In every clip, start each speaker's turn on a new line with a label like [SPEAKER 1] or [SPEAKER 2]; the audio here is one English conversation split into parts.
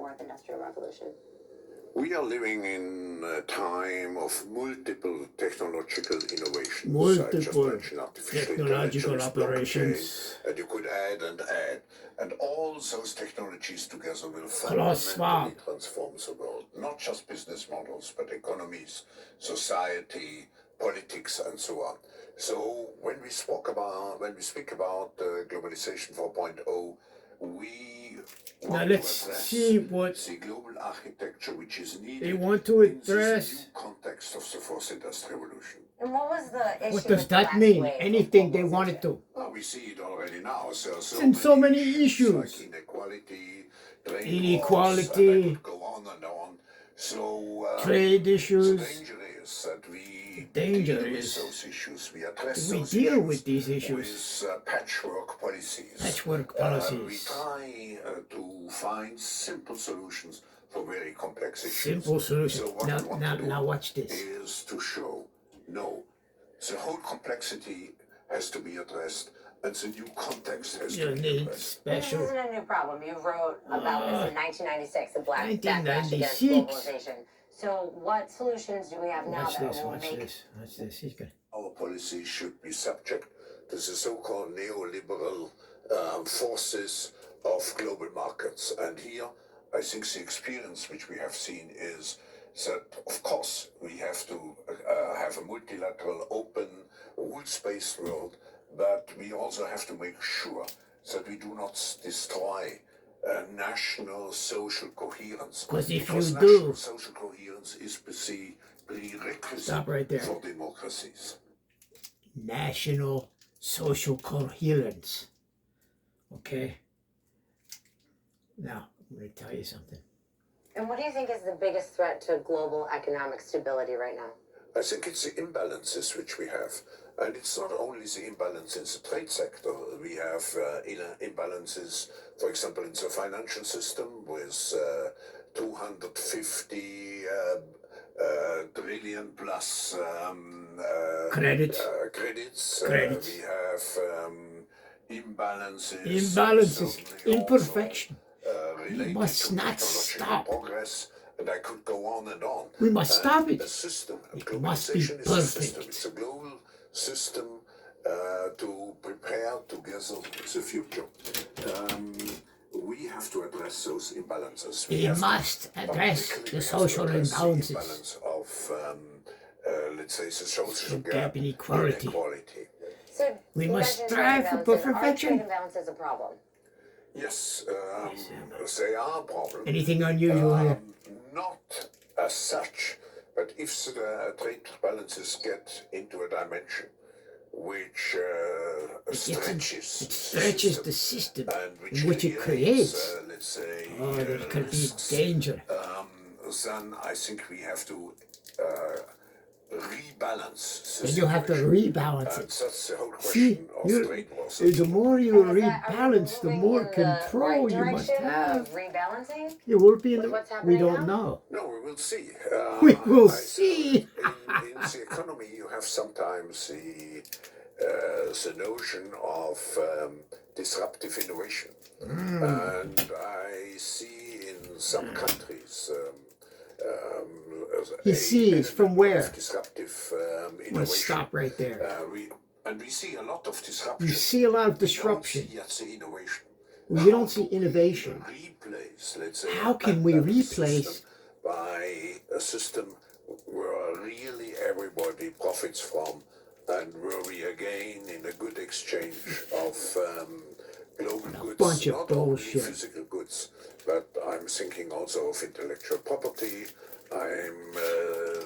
[SPEAKER 1] fourth industrial revolution?
[SPEAKER 2] We are living in a time of multiple technological innovations. I just
[SPEAKER 3] Multiple
[SPEAKER 2] mentioned artificial
[SPEAKER 3] technological
[SPEAKER 2] intelligence,
[SPEAKER 3] operations.
[SPEAKER 2] blockchain, and you could add and add. And all those technologies together will
[SPEAKER 3] Klaus Schwab.
[SPEAKER 2] fundamentally transform the world. Not just business models, but economies, society, politics, and so on. So when we speak about globalization 4.0, we
[SPEAKER 3] Now
[SPEAKER 2] want
[SPEAKER 3] let's
[SPEAKER 2] to address
[SPEAKER 3] see what
[SPEAKER 2] the global architecture which is needed
[SPEAKER 3] they want to
[SPEAKER 2] in this
[SPEAKER 3] address.
[SPEAKER 2] new context of the fourth industrial revolution.
[SPEAKER 1] And what was the issue?
[SPEAKER 3] What does
[SPEAKER 1] with the
[SPEAKER 3] that
[SPEAKER 1] last
[SPEAKER 3] mean?
[SPEAKER 1] wave of
[SPEAKER 3] Anything they wanted
[SPEAKER 1] globalization?
[SPEAKER 3] to.
[SPEAKER 2] Well, we see it already now.
[SPEAKER 3] And so many issues.
[SPEAKER 2] like inequality, trade
[SPEAKER 3] Inequality.
[SPEAKER 2] wars, and I could go on and on. So
[SPEAKER 3] Trade
[SPEAKER 2] the
[SPEAKER 3] issues.
[SPEAKER 2] danger is that we
[SPEAKER 3] Danger
[SPEAKER 2] deal with
[SPEAKER 3] is
[SPEAKER 2] those issues. We address
[SPEAKER 3] we
[SPEAKER 2] those
[SPEAKER 3] deal
[SPEAKER 2] issues
[SPEAKER 3] with these issues.
[SPEAKER 2] with patchwork policies.
[SPEAKER 3] Patchwork
[SPEAKER 2] We
[SPEAKER 3] policies.
[SPEAKER 2] try to find simple solutions for very complex issues.
[SPEAKER 3] Simple solution.
[SPEAKER 2] So what
[SPEAKER 3] Now,
[SPEAKER 2] we want
[SPEAKER 3] now,
[SPEAKER 2] to do
[SPEAKER 3] now watch this.
[SPEAKER 2] is to show, no, the whole complexity has to be addressed, and the new context has
[SPEAKER 3] You
[SPEAKER 2] to be
[SPEAKER 3] need
[SPEAKER 2] addressed.
[SPEAKER 1] This
[SPEAKER 3] special.
[SPEAKER 1] isn't a new problem. You wrote about this in 1996, the Black Backlash against
[SPEAKER 3] 1996.
[SPEAKER 1] globalization. So what solutions do we have now
[SPEAKER 3] Watch
[SPEAKER 1] that
[SPEAKER 3] this.
[SPEAKER 1] will
[SPEAKER 3] Watch
[SPEAKER 1] make
[SPEAKER 3] this. Watch this. He's good.
[SPEAKER 2] Our policy should be subject to the so-called neoliberal forces of global markets. And here, I think the experience which we have seen is that, of course, we have to have a multilateral, open, rules-based world, but we also have to make sure that we do not destroy national social coherence.
[SPEAKER 3] 'Cause if you
[SPEAKER 2] national
[SPEAKER 3] do-
[SPEAKER 2] social coherence is the prerequisite
[SPEAKER 3] Stop right there.
[SPEAKER 2] for democracies.
[SPEAKER 3] National social coherence. Okay? Now, I'm going to tell you something.
[SPEAKER 1] And what do you think is the biggest threat to global economic stability right now?
[SPEAKER 2] I think it's the imbalances which we have. And it's not only the imbalance in the trade sector. We have imbalances, for example, in the financial system with 250 trillion plus
[SPEAKER 3] Credits.
[SPEAKER 2] credits.
[SPEAKER 3] Credits.
[SPEAKER 2] We have imbalances.
[SPEAKER 3] Imbalances.
[SPEAKER 2] certainly
[SPEAKER 3] Imperfection.
[SPEAKER 2] also, related
[SPEAKER 3] must
[SPEAKER 2] to
[SPEAKER 3] not
[SPEAKER 2] technological
[SPEAKER 3] stop.
[SPEAKER 2] progress. And I could go on and on.
[SPEAKER 3] We must stop it.
[SPEAKER 2] A system.
[SPEAKER 3] It must be
[SPEAKER 2] Globalization is a system.
[SPEAKER 3] perfect.
[SPEAKER 2] It's a global system to prepare together the future. We have to address those imbalances.
[SPEAKER 3] We
[SPEAKER 2] have to
[SPEAKER 3] must address
[SPEAKER 2] particularly
[SPEAKER 3] the
[SPEAKER 2] have to
[SPEAKER 3] social
[SPEAKER 2] address the
[SPEAKER 3] imbalances.
[SPEAKER 2] imbalance of, let's say, the social
[SPEAKER 3] Gap
[SPEAKER 2] gap,
[SPEAKER 3] inequality.
[SPEAKER 1] So
[SPEAKER 3] We
[SPEAKER 1] you
[SPEAKER 3] must
[SPEAKER 1] mentioned
[SPEAKER 3] strive
[SPEAKER 1] trade
[SPEAKER 3] for
[SPEAKER 1] imbalances. Are
[SPEAKER 3] perfection.
[SPEAKER 1] trade imbalances a problem?
[SPEAKER 2] Yes, they are a problem.
[SPEAKER 3] Anything unusual here?
[SPEAKER 2] Not as such, but if the trade balances get into a dimension which
[SPEAKER 3] Stretches the system
[SPEAKER 2] and
[SPEAKER 3] in which it creates.
[SPEAKER 2] let's say,
[SPEAKER 3] Oh, there could be
[SPEAKER 2] risks,
[SPEAKER 3] danger.
[SPEAKER 2] then I think we have to rebalance the
[SPEAKER 3] And you have to
[SPEAKER 2] situation.
[SPEAKER 3] rebalance
[SPEAKER 2] And
[SPEAKER 3] it.
[SPEAKER 2] that's the whole
[SPEAKER 3] See,
[SPEAKER 2] question of
[SPEAKER 3] you,
[SPEAKER 2] trade wars.
[SPEAKER 3] the more you
[SPEAKER 1] And is that- are we
[SPEAKER 3] rebalance, the
[SPEAKER 1] moving
[SPEAKER 3] more
[SPEAKER 1] in the
[SPEAKER 3] control
[SPEAKER 1] right
[SPEAKER 3] you must
[SPEAKER 1] direction
[SPEAKER 3] have.
[SPEAKER 1] of rebalancing?
[SPEAKER 3] You will be in
[SPEAKER 1] With
[SPEAKER 3] the.
[SPEAKER 1] what's
[SPEAKER 3] We
[SPEAKER 1] happening
[SPEAKER 3] don't
[SPEAKER 1] now?
[SPEAKER 3] know.
[SPEAKER 2] No, we will see.
[SPEAKER 3] We will
[SPEAKER 2] I-
[SPEAKER 3] see.
[SPEAKER 2] In the economy, you have sometimes the notion of disruptive innovation. And I see in some countries
[SPEAKER 3] He
[SPEAKER 2] a
[SPEAKER 3] sees
[SPEAKER 2] element
[SPEAKER 3] from
[SPEAKER 2] of
[SPEAKER 3] where?
[SPEAKER 2] disruptive
[SPEAKER 3] Let's
[SPEAKER 2] innovation.
[SPEAKER 3] stop right there.
[SPEAKER 2] We see a lot of disruption.
[SPEAKER 3] You see a lot of
[SPEAKER 2] We don't
[SPEAKER 3] disruption.
[SPEAKER 2] see yet the innovation.
[SPEAKER 3] You don't
[SPEAKER 2] How
[SPEAKER 3] see
[SPEAKER 2] do we
[SPEAKER 3] innovation.
[SPEAKER 2] Replace, let's say,
[SPEAKER 3] How can we
[SPEAKER 2] unbalanced
[SPEAKER 3] replace-
[SPEAKER 2] system by a system where really everybody profits from, and where we again in a good exchange of global goods,
[SPEAKER 3] bunch of
[SPEAKER 2] not
[SPEAKER 3] bullshit.
[SPEAKER 2] only physical goods, but I'm thinking also of intellectual property. I'm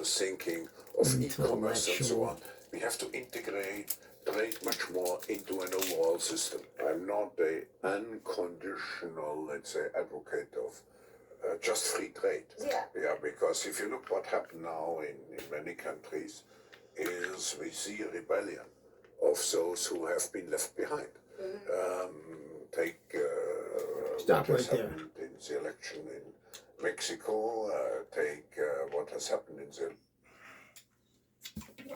[SPEAKER 2] thinking of e-commerce and so on. We have to integrate trade much more into an overall system. I'm not an unconditional, let's say, advocate of just free trade.
[SPEAKER 1] Yeah.
[SPEAKER 2] Because if you look what happened now in many countries, is we see a rebellion of those who have been left behind. Take
[SPEAKER 3] Stop
[SPEAKER 2] what has
[SPEAKER 3] right there.
[SPEAKER 2] happened in the election in Mexico. Take what has happened in the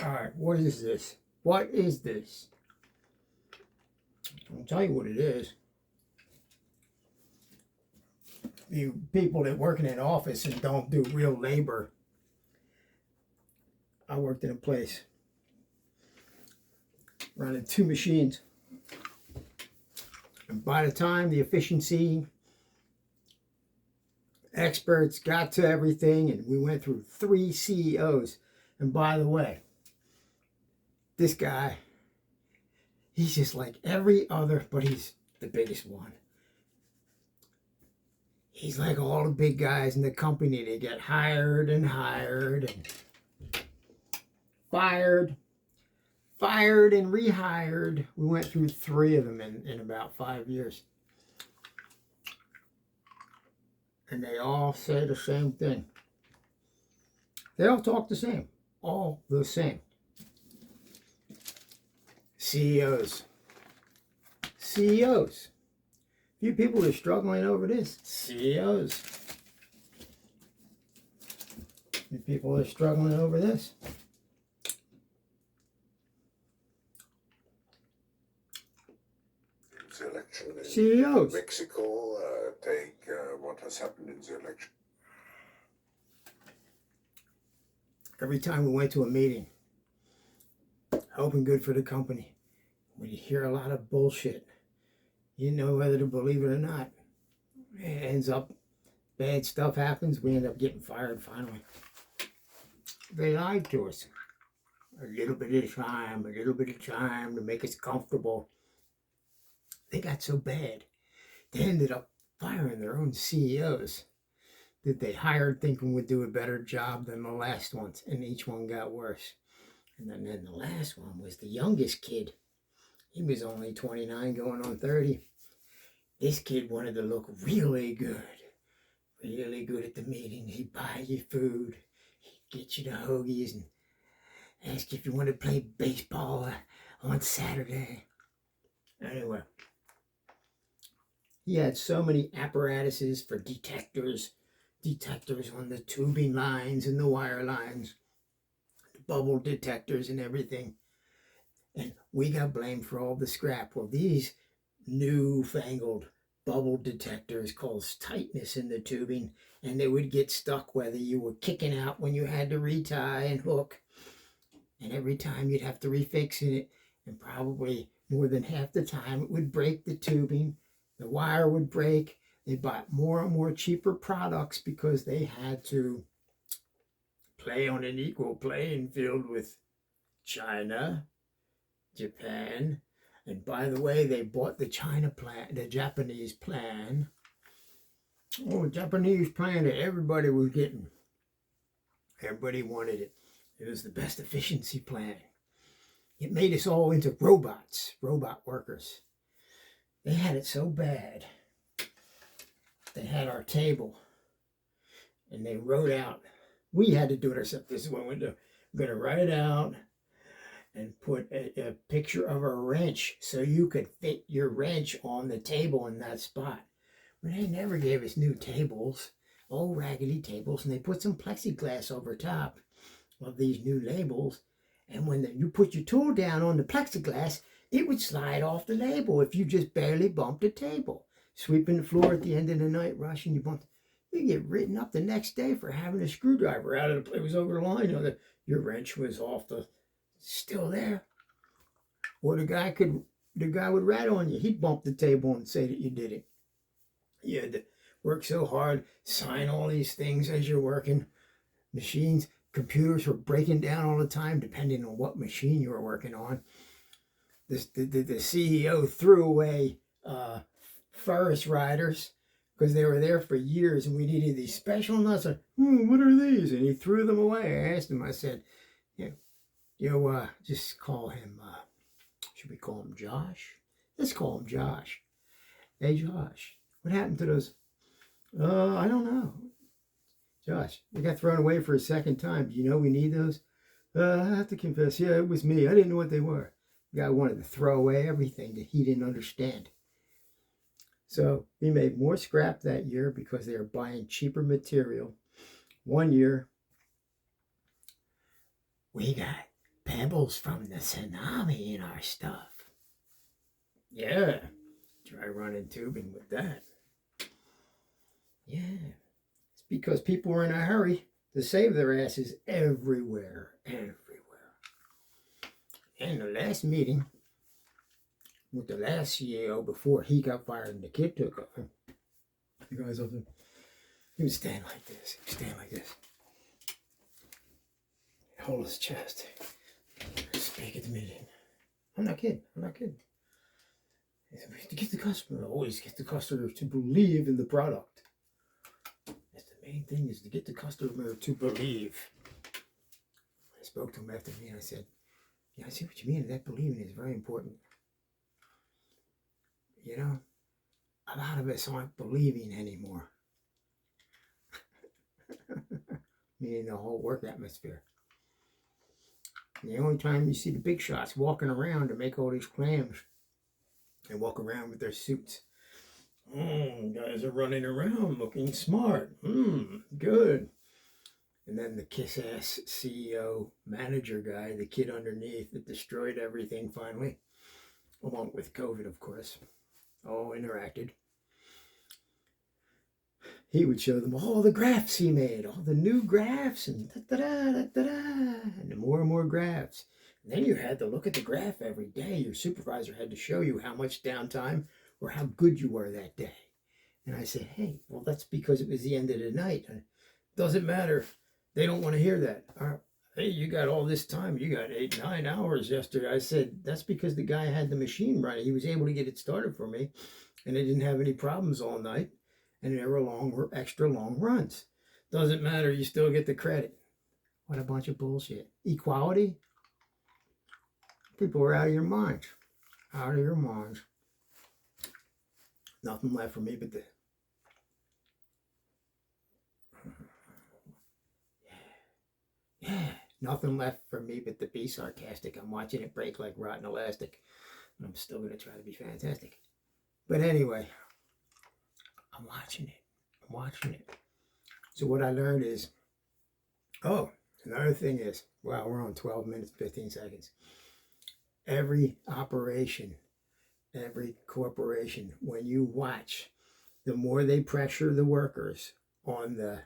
[SPEAKER 3] All right, what is this? What is this? I'll tell you what it is. You people that work in an office and don't do real labor. I worked in a place running 2 machines. And by the time the efficiency experts got to everything, and we went through 3 CEOs. And by the way, this guy, he's just like every other, but he's the biggest one. He's like all the big guys in the company. They get hired and hired and fired and rehired. We went through 3 of them in about 5 years. And they all say the same thing. They all talk the same. All the same. CEOs. CEOs. Few people are struggling over this. CEOs. Few people are struggling over this.
[SPEAKER 2] The election in
[SPEAKER 3] CEOs.
[SPEAKER 2] Mexico, take what has happened in the election.
[SPEAKER 3] Every time we went to a meeting, hoping good for the company, we hear a lot of bullshit. You know whether to believe it or not. It ends up, bad stuff happens, we end up getting fired finally. They lied to us. A little bit of time to make us comfortable. They got so bad, they ended up firing their own CEOs that they hired thinking would do a better job than the last ones, and each one got worse. And then the last one was the youngest kid. He was only 29 going on 30. This kid wanted to look really good at the meeting. He'd buy you food, he'd get you the hoagies and ask you if you wanted to play baseball on Saturday. Anyway, he had so many apparatuses for detectors on the tubing lines and the wire lines, the bubble detectors and everything. And we got blamed for all the scrap. Well, these newfangled bubble detectors caused tightness in the tubing, and they would get stuck whether you were kicking out when you had to retie and hook. And every time you'd have to refix it, and probably more than half the time it would break the tubing. The wire would break. They bought more and more cheaper products because they had to play on an equal playing field with China, Japan, and by the way, they bought the Japanese plan. Oh, Japanese plan that everybody was getting. Everybody wanted it. It was the best efficiency plan. It made us all into robots, robot workers. They had it so bad. They had our table, and they wrote out. We had to do it ourselves. This is what we're going to write out and put a picture of a wrench so you could fit your wrench on the table in that spot. But they never gave us new tables, old raggedy tables, and they put some plexiglass over top of these new labels. And when you put your tool down on the plexiglass, it would slide off the label if you just barely bumped the table. Sweeping the floor at the end of the night rush and you bumped. You get written up the next day for having a screwdriver out of the, it was over the line, you know, that your wrench was off the, still there. Or the guy would rat on you. He'd bump the table and say that you did it. You had to work so hard, sign all these things as you're working. Machines, computers were breaking down all the time, depending on what machine you were working on. The CEO threw away Ferris riders because they were there for years, and we needed these special nuts. Like, what are these? And he threw them away. I asked him, I said, just call him, should we call him Josh? Let's call him Josh. Hey, Josh, what happened to those? I don't know. Josh, they got thrown away for a second time. Do you know we need those? I have to confess, yeah, it was me. I didn't know what they were. The guy wanted to throw away everything that he didn't understand. So we made more scrap that year because they were buying cheaper material. One year, we got pebbles from the tsunami in our stuff. Yeah, try running tubing with that. Yeah, it's because people were in a hurry to save their asses everywhere, everywhere. And the last meeting with the last CEO before he got fired and the kid took over, the guy's up there, he would stand like this. He would stand like this. Hold his chest. Speak at the meeting. I'm not kidding. I'm not kidding. To get the customer, always get the customer to believe in the product. That's the main thing, is to get the customer to believe. I spoke to him after me and I said, yeah, I see what you mean. That believing is very important. You know, a lot of us aren't believing anymore. Meaning the whole work atmosphere. And the only time you see the big shots walking around to make all these claims and walk around with their suits. Guys are running around looking smart. Good. And then the kiss-ass CEO manager guy, the kid underneath that destroyed everything finally, along with COVID, of course, all interacted. He would show them all the graphs he made, all the new graphs, and and more and more graphs. And then you had to look at the graph every day. Your supervisor had to show you how much downtime or how good you were that day. And I said, hey, well, that's because it was the end of the night. It doesn't matter. They don't want to hear that. Hey, you got all this time. You got 8-9 hours yesterday. I said, that's because the guy had the machine running. He was able to get it started for me, and it didn't have any problems all night. And they were extra long runs. Doesn't matter. You still get the credit. What a bunch of bullshit. Equality? People are out of your minds. Out of your minds. Nothing left for me but the... Yeah. Nothing left for me but to be sarcastic. I'm watching it break like rotten elastic. And I'm still going to try to be fantastic. But anyway, I'm watching it. I'm watching it. So what I learned is, another thing is, wow, we're on 12 minutes, 15 seconds. Every operation, every corporation, when you watch, the more they pressure the workers on the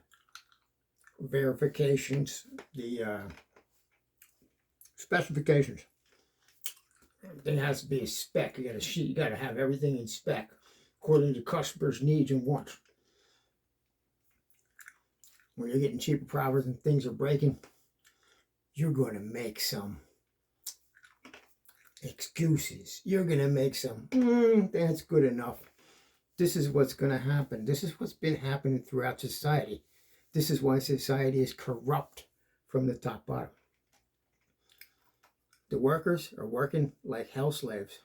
[SPEAKER 3] verifications, the specifications, everything has to be a spec. You got a sheet, you got to have everything in spec according to customers' needs and wants. When you're getting cheaper products and things are breaking, you're going to make some excuses. You're going to make some, that's good enough. This is what's going to happen. This is what's been happening throughout society. This is why society is corrupt from the top bottom. The workers are working like hell slaves.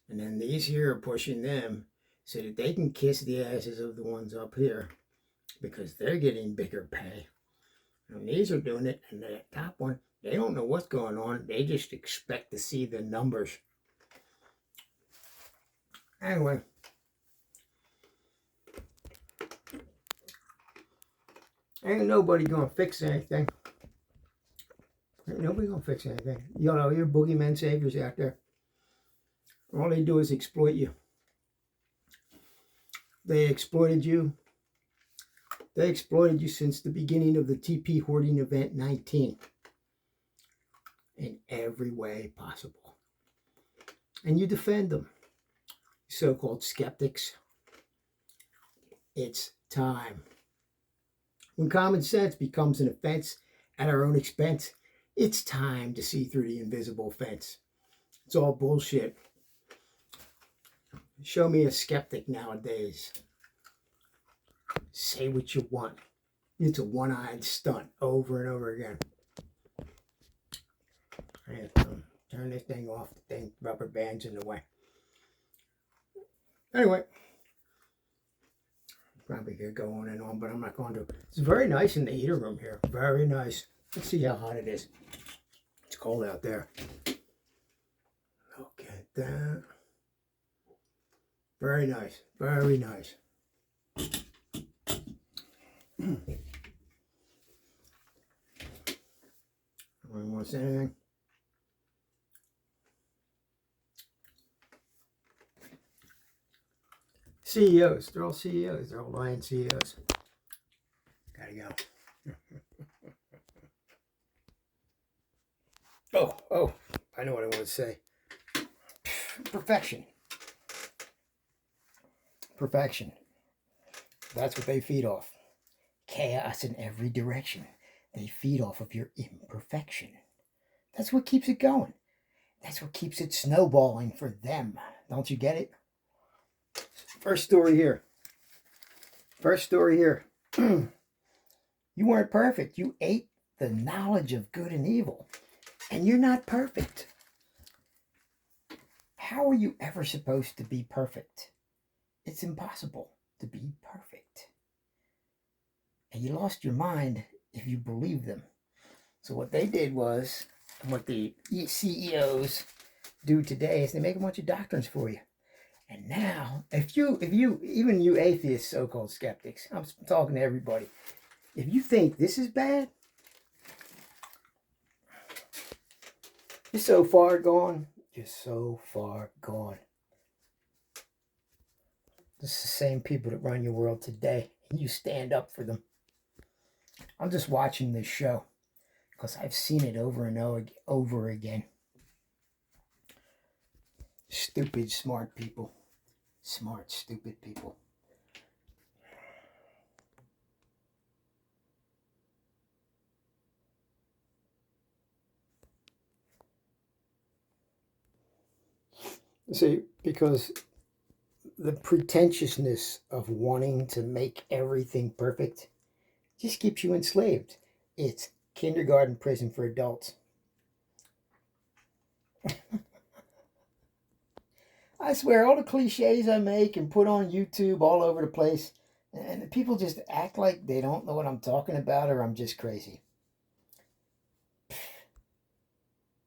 [SPEAKER 3] And then these here are pushing them so that they can kiss the asses of the ones up here because they're getting bigger pay. And these are doing it, and the top one, they don't know what's going on. They just expect to see the numbers. Anyway. Ain't nobody gonna fix anything. Ain't nobody gonna fix anything. You know, your boogeyman saviors out there. All they do is exploit you. They exploited you. They exploited you since the beginning of the TP Hoarding Event 19. In every way possible. And you defend them. So-called skeptics. It's time. When common sense becomes an offense at our own expense, it's time to see through the invisible fence. It's all bullshit. Show me a skeptic nowadays. Say what you want. It's a one-eyed stunt over and over again. I have to turn this thing off. The thing, rubber band's in the way. Anyway. Probably could go on and on, but I'm not going to. It's very nice in the heater room here. Very nice. Let's see how hot it is. It's cold out there. Look at that. Very nice. Very nice. Anyone want to say anything? CEOs. They're all CEOs. They're all lying CEOs. Gotta go. Oh, I know what I want to say. Perfection. Perfection. That's what they feed off. Chaos in every direction. They feed off of your imperfection. That's what keeps it going. That's what keeps it snowballing for them. Don't you get it? First story here. You weren't perfect. You ate the knowledge of good and evil. And you're not perfect. How are you ever supposed to be perfect? It's impossible to be perfect. And you lost your mind if you believe them. So what they did was, and what the CEOs do today is they make a bunch of doctrines for you. And now, if you, even you atheists, so-called skeptics, I'm talking to everybody. If you think this is bad, you're so far gone. You're so far gone. This is the same people that run your world today. And you stand up for them. I'm just watching this show because I've seen it over and over again. Stupid, smart people. Smart, stupid people. See, because the pretentiousness of wanting to make everything perfect just keeps you enslaved. It's kindergarten prison for adults. I swear, all the cliches I make and put on YouTube all over the place, and people just act like they don't know what I'm talking about or I'm just crazy.